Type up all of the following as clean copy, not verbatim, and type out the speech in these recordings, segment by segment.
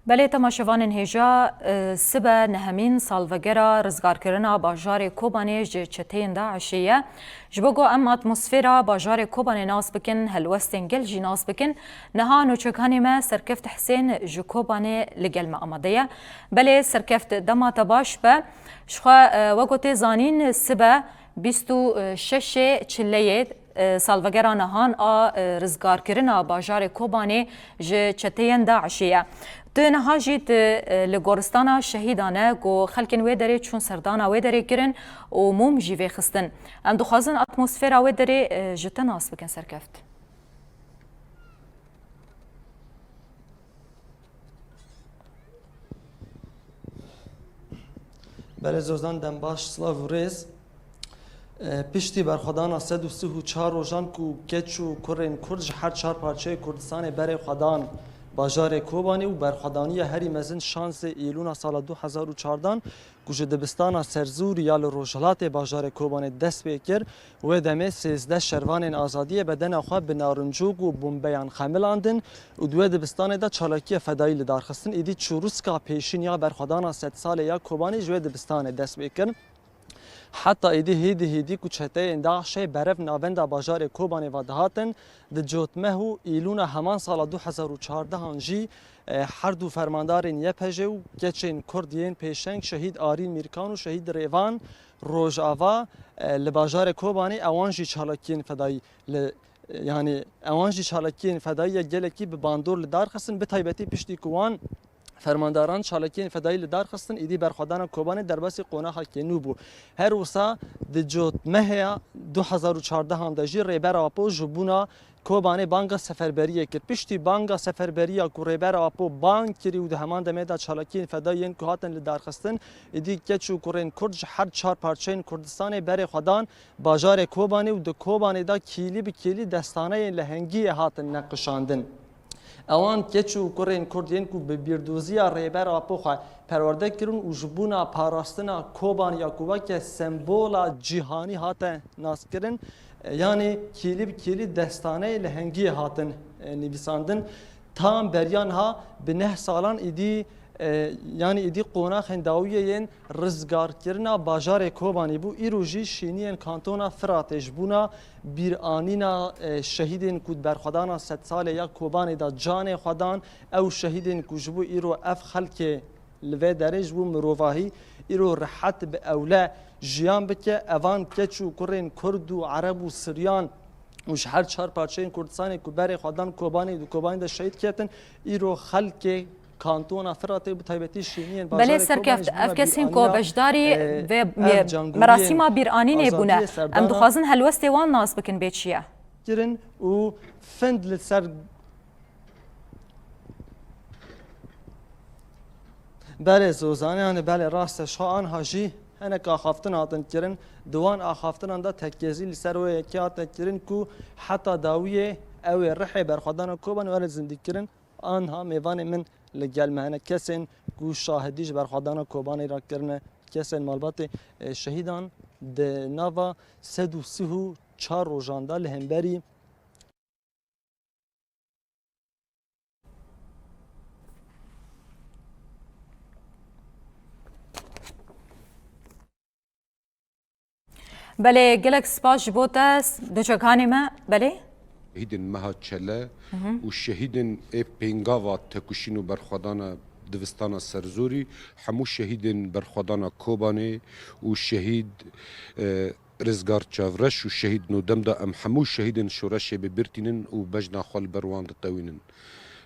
بله تماشاوان هجا سبا نهمین سالوگرا رزگارکرنا باجار کوبانی ج چتین داعشیه جبگو ام اتمسفیرا باجار کوبانی ناس بکن هلوستن گل جی ناس بکن نها نوچکانی ما سرکفت حسین جو کوبانی لگل ما امادیه بله سرکفت دما تباش به شخوا وگوت زانین سبا 26 چلیه سالوگرا نهان رزگارکرنا باجار کوبانی ج چتین داعشیه تنها جيت لگورستانا شهیدانه گو خلکن وی داره چون سردانا وی داره گرن و موم جیوه خستن ام دخوازن اتمسفیرا وی داره جتا ناس بکن سرکفت بله زوزان دم باش سلاو ریز پشتی برخدانا 134 روزان کو کچو کرن کرج هر چهار پارچه کردستان بر خدان باجار کوبانی و برخدانی هری مزن شانس ایلونا سال 2014 گوش دبستان سرزور یال روجلات باجار کوبانی دست بکر و دمه 13 شروان آزادی بدن خواب به نارنجوگ و بومبیان خملاندن و دو دبستان دا چالاکی فدایی لدارخستن ایدی چوروسکا پیشین یا برخدانا 100 سال یا کوبانی جو دبستان دست بکر حتی هیدی کوچته انداشه برف ناوندا باجار کوبانی و دهاتن د جوتمه و ایلونا همان سال 2014 هنجی هر دو فرماندارین یپجه و گچین کردین پیشنگ شهید آرین میرکان و شهید ریوان روجاوا لباجار کوبانی اوانجی چالاکین فدایی یعنی اوانجی چالاکین فدایی گلکی به باندور لدار خستن به تایبتی پشتی کوان فرمانداران چالکین فدایی لدار خستن ایدی برخدان کوبانی در بس قوناخ کنو بو هر وسا د جوت مه 2014 هم دجی ریبر اپو جبونا کوبانی بانگا سفربریه که پشتی بانگا سفربریه کو ریبر اپو بانگ کری و د همان دمه چالکین فدایی کو هاتن لدار خستن ایدی کچو کورن کرج هر چهار پارچین کردستان بر خدان باجار کوبانی و د کوبانی دا کیلی به کیلی دستانه لهنگی هاتن نقشاندن اوان کچو کرین کردین کو به بیردوزی ریبر اپوخا پرورده کرون و جبونا پاراستنا کوبان یا کوبا که سمبولا جهانی هاتن ناس کرن یعنی کلی دستانه لهنگی هاتن نویساندن تام بریان ها به 9 سالان ایدی yani idi qonaxên dawiyê yên rizgarkirina bajarê Kobanî bû îro jî şîniyên kantona Firatê ji bûna bîranîna şehîdên ku berxwedana 100 salê ya Kobanê da canê xwedan ew şehîdên ku ji bo îro ev xelkê li vê derê ji bo mirovahî îro rihet bi ewle jiyan bike evan keç û kurên Kurd û Ereb û Siryan û ji her çar parçeyên Kurdistanê ku berê xwedan Kobanî du Kobanî de şehîd ketin îro xelkê کانتونا فراتی به تایبەتی شینین بله سرکفت افکسین کو بجداری و مراسم بیرانی نبونه ام دخوازن هلوسته وان ناس بکن بیچیه گرن و فند لسر بله زوزانه yani بله راست شان هاجی هنه که آخافتن آتن کرن دوان آخافتن آندا تکیزی لسر و یکی آتن کرن کو حتی داویه او رحی برخوادان کوبان و زندگی کرن آنها میوان من لگل مهنه کسین گو شاهدیش برخوادان کوبانی را کرنه کسین مالبات شهیدان ده ناوا 134 روزانده لهمبری بله گلک سپاس بوتاس دوچکانی ما بله شهیدن مها چله و شهیدن ای پینگاوا تکوشینو برخوادانا دوستانا سرزوری همو شهیدن برخوادانا کوبانی و شهید رزگار چاورش و شهید نودم دا ام همو شهیدن شورش ببرتینن و بجنا خال بروان دتاوینن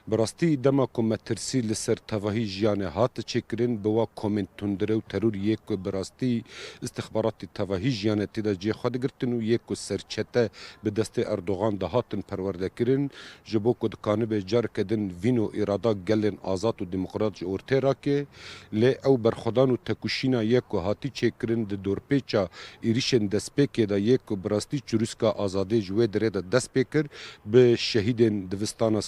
براستی دما کوم ترسی لسر تواهی جیانه هات چکرین بوا کومنت تندره و ترور یک براستی استخبارات تواهی جیانه تیدا جی خود گرتن و یک سرچته به دست اردوغان ده هاتن پرورده کرن جبو کو دکانه به جار کدن وینو اراده گلن آزاد و دموکرات اورته را که ل او برخدان و تکوشینا یک هاتی چکرین د دورپیچا ایریشن دسپیک دا یک براستی چروسکا آزادی جوه دره دا دسپیکر به شهیدن دوستانا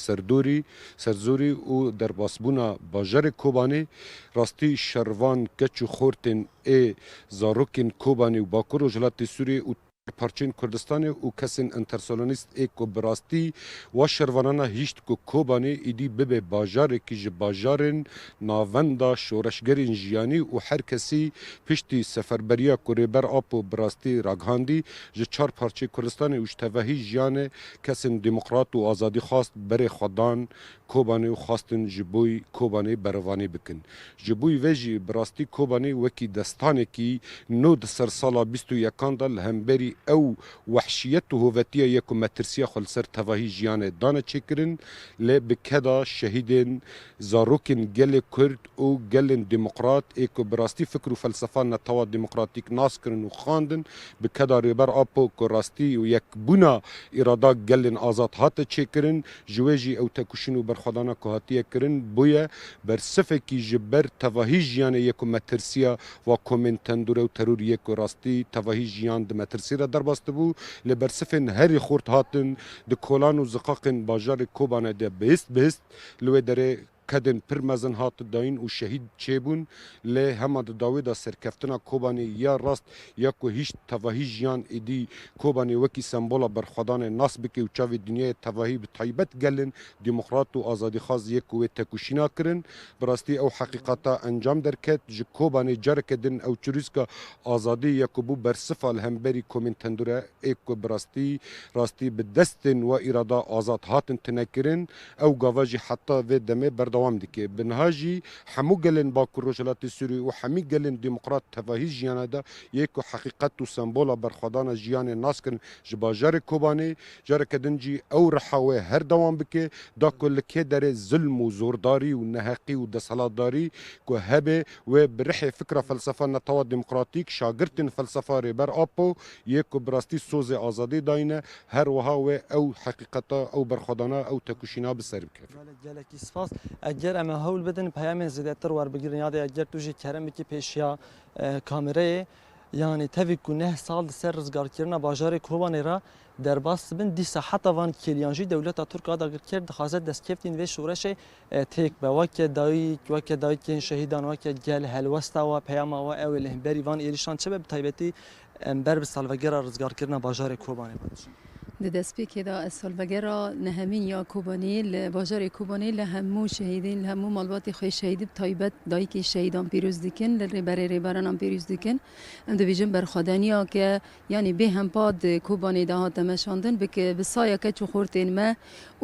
سرزوری و در باسبونا باجر کوبانی راستی شروان کچو خورتن ای زاروکین کوبانی و باکور و جلات سوری و پارچین کردستان و کسین انترسولانیست ایکو براستی و شروانانا هیشت کو کوبانی ایدی ببه باجار کی ج باجارن ناوندا شورشگرین جیانی و هر کسی پشتی سفربریا کوریبر آپو براستی راگهاندی ج چار پارچه کردستان و اشتوهی جیان کسین دموکرات و آزادی خواست بر خدان کوبانی و خواستن جبوی کوبانی بروانی بکن جبوی وجی براستی کوبانی وکی دستانه کی نود سر سالا 21 دل همبری او وحشیت و هویتیه یک مترسیه خلصر تواهی جیان دانه چکرن لی بکدا شهیدن زاروکن گل کرد و گل دموکرات ایکو براستی فکر و فلسفه نتوا دموکراتیک ناس کرن و خواندن بکدا ریبر آپو که راستی و یک بنا ارادا گلن آزاد هات چکرن جویجی او تکوشین و برخودانا که هاتیه کرن بویه بر صفه کی جبر تواهی جیان یک مترسیه و کومنتندور و ترور یک راستی تواهی جیان د مترسیه در باست بو لبرسفن هری خورد هاتن د کولان و زقاقن باجار کوبانه ده بهست لوی دره کدن پرمزن هات داین و شهید چیبون لی همه داوی دا سرکفتنا کوبانی یا راست یا که هیچ تواهی جیان ایدی کوبانی وکی سمبولا برخودان ناس بکی و چاوی دنیای تواهی بطایبت گلن دموکرات و آزادی خواست یک و تکوشینا کرن براستی او حقیقتا انجام درکت ج کوبانی جرکدن او چروسکا آزادی یکبو برصفا الهمبری کومنتندوره ایک براستی راستی بدستن و ارادا آزاد هاتن تنکرن او گاواجی حتی و دمه دوام دکه بنهاجی همو گلن با کروجلات سوری و همی گلن دموکرات تواهی جیانه دا یک حقیقت و سمبولا برخودان جیان ناس کن جباجار کوبانی جار کدنجی او رحاوه هر دوام بکه دا کل که در ظلم و زورداری و نهقی و دسالاتداری که هبه و برح فکر فلسفه نتوا دموکراتیک شاگرتن فلسفه ریبر آپو یک براستی سوز آزادی داینه هر وها و او حقیقتا او برخودانا او تکوشینا بسر بکه اگر اما هول بدن پیام زیادتر ور بگیرن یاد اگر توجی کرم کی پیشیا کامره یعنی توی کنه سال سر رزگار کردن باجار کوبانی را در باس بن دی صحت وان کلیانجی دولت ترک ادا کرد خواست دست کفتین و شورش تک به وقت دایی که شهیدان وقت گل هلوستا و پیام و اول بری وان ایرشان چه به تایبتی بر به سالوگر رزگار کردن باجار کوبانی دەستپێکی دا ئەسۆلڤەگەرا نەهەمین یا کوبانی لە باژارێ کوبانی لە هەموو شەهیدین لە هەموو ماڵباتی خۆی شەهید تایبەت دایکی شەهیدان پیرۆز دکن لە ڕێبەرێ ڕێبەرانان پیرۆز دکن ئەم دەبێژن بەرخوادانیا کە یعنی بێ هەمپاد کوبانی داهاتە مەشاندن بکە بسایە کەچ و خورتێن مە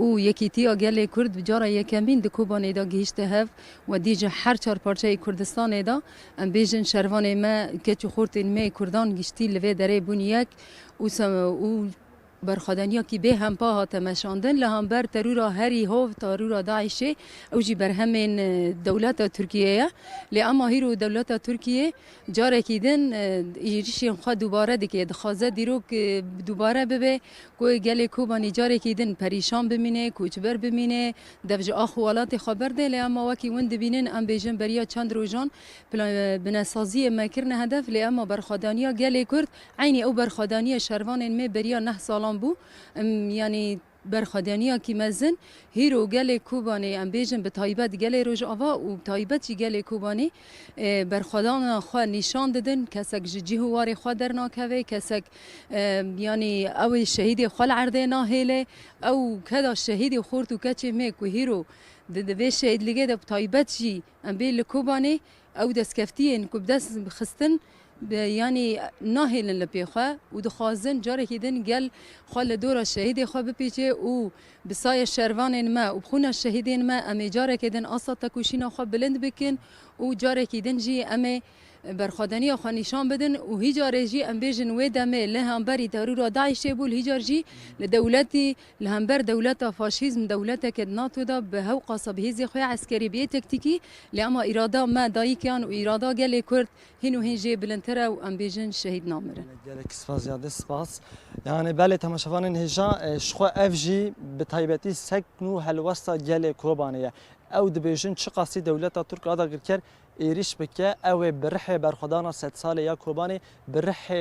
و یەکیتیا گەلێ کورد بجارە یەکەمین د کوبانی دا گەیشتە هەف و دیجە هەر چار پارچەی کوردستانی دا ئەم بێژن شەروانێ مە کەچ و خورتێن مە کوردان گشتی لەوێ دەرێ بوون یەک و برخوادانیا کی به هم پا هات مشاندن لهمبر ترورا هری هو ترورا داعش او جی برهمن دولت ترکیه لی اما هیرو دولت ترکیه جاره کیدن ایریش خو دوباره دیگه دخوازه دیرو دوباره ببه کو گله کوبانی جاره کیدن پریشان بمینه کوچبر بمینه دفج اخوالات خبر ده لی اما وکی وند بینن ام بیجن بریا چند روزان بنسازی مکرن هدف لی اما برخوادانیا گله کرد عینی او برخوادانیا شروان می بریا 9 سال بو یعنی برخوادانیا کی مزن هیرو گل کوبانی ام بیجن به تایبت گل روج آوا و تایبت گل کوبانی برخوادان خو نشان دادن کسک جهوار خو در ناکوه کسک یعنی او شهید خو عرضه ناهله او کدا شهید خورد و کچه میک و هیرو د شهید لگه د تایبت جی ام بیل کوبانی او دسکفتین کو دست خستن یعنی ناهیلن لپیخه و دخوازن جاره کیدن گل خال دور شهید خو بپیچه و بسای شروان ما و بخون شهیدین ما امی جاره کیدن اصلا تکوشینا خو بلند بکن و جاره کیدن جی امی برخوادانی خو نشان بدن و هیجار جی ام بیجن و دمه لهمبری ترور داعش بول هیجار جی لدولتی لهمبر دولت فاشیزم دولت که ناتو دا به هو قصب هیزی خو عسکری بی تکتیکی لما اراده ما دایکان و اراده گل کرد هینو هنجی بلندتر و ام بیجن شهید نامره گلک سپاس زیاده سپاس یعنی بله تماشاوان هجا شخو اف جی به تایبتی سکنو هلوستا گل کوبانیه او دبیجن چه قاسی دولت ترک آدا گرکر ایریش بکه او برح برخدانا 100 سال یا کوبانی برح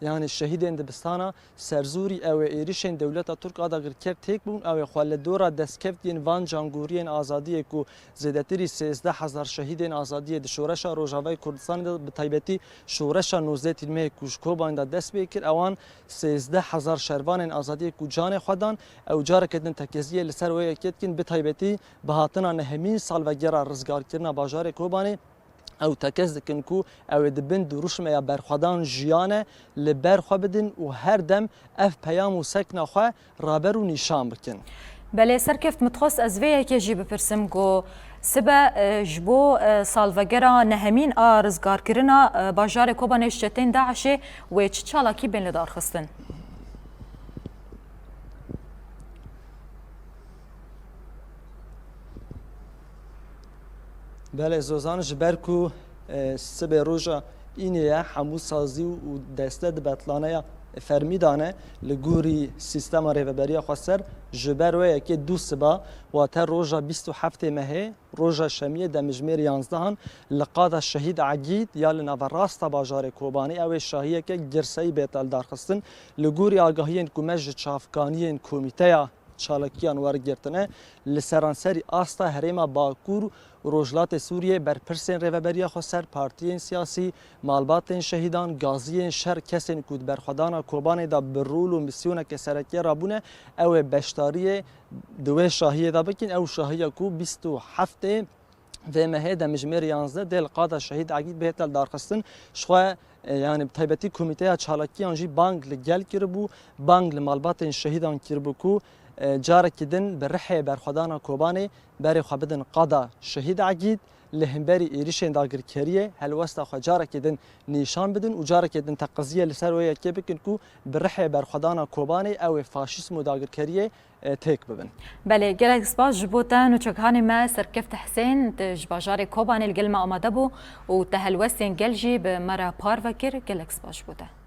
یعنی شهیدین دبستانا سرزوری او ایریشین دولت ترک آدا گرکر تک بون او خالدورا دسکفتین وان جانگورین آزادی کو زیادتری 13000 شهیدین آزادی د شورش روجاوی کردستان به تایبتی شورش 19 تیمه کوش کوبان دا دست بکر اوان 13000 شروان آزادی کو جان خودان او جاره کدن تکزیه لسر و یکتکن به تایبتی بهاتنا نهمین سال و گرا رزگار کردن باجار کوبانی او تکز دکن کو او دبن دروشم یا برخدان جیانه لبر خو بدن و هر دم اف پیام و سکن خو رابر و نشان بکن. بله سرکفت متخص از وی که جی بپرسم گو سبا جبو سالوگرا نهمین رزگار کرنا باجار کوبانی شتین داعش و چالاکی بین لدار خستن. بله زوزان جبر کو سبه روژا اینه همو سازی و دسته بطلانه فرمیدانه لگوری سیستم ریوبری خسر جبر و یکی دو سبا و تا روژا 27 مهه روژا شمیه دمجمیر 11 لقاد شهید عگید یا لنوراست باجار کوبانی او شاهیه که گرسایی بیتال دارخستن لگوری آگاهی کمج چافکانی کمیته چالکیان ورگرتنه لسرانسری آستا هریما باکور روجلات سوریه بر پرسین ریوبری خسر پارتیین سیاسی مالبات شهیدان گازی شر کسین کود برخدانا کوبانی دا برول و میسیون که سرکی رابونه او بشتاری دوه شاهیه دا بکن او شاهیه کو 27 و مهه دمجمیر 11 دل قادا شهید عگید بهتل دارخستن شوه yani taybeti komiteye çalaki anji bang li gel kirbu bang li malbatên şehîdan kirbu ku carekî din bi rihê berxwedana Kobanê berê xwe bidin qada şehîd Egîd li hemberî êrişên dagirkeriyê helwesta xwe carekî din nîşan bidin û carekî din teqiziyê li ser wê yekê bikin ku bi rihê berxwedana Kobanê ew ê faşîsm û dagirkeriyê تێک ببن. بله گەلێک سپاس ji bo te nûçekhanê me serkefte Hesên ji bajarê Kobanê li gel me amade bû û te helwestên gel jî bi me re par vekir gelek spas ji bo te.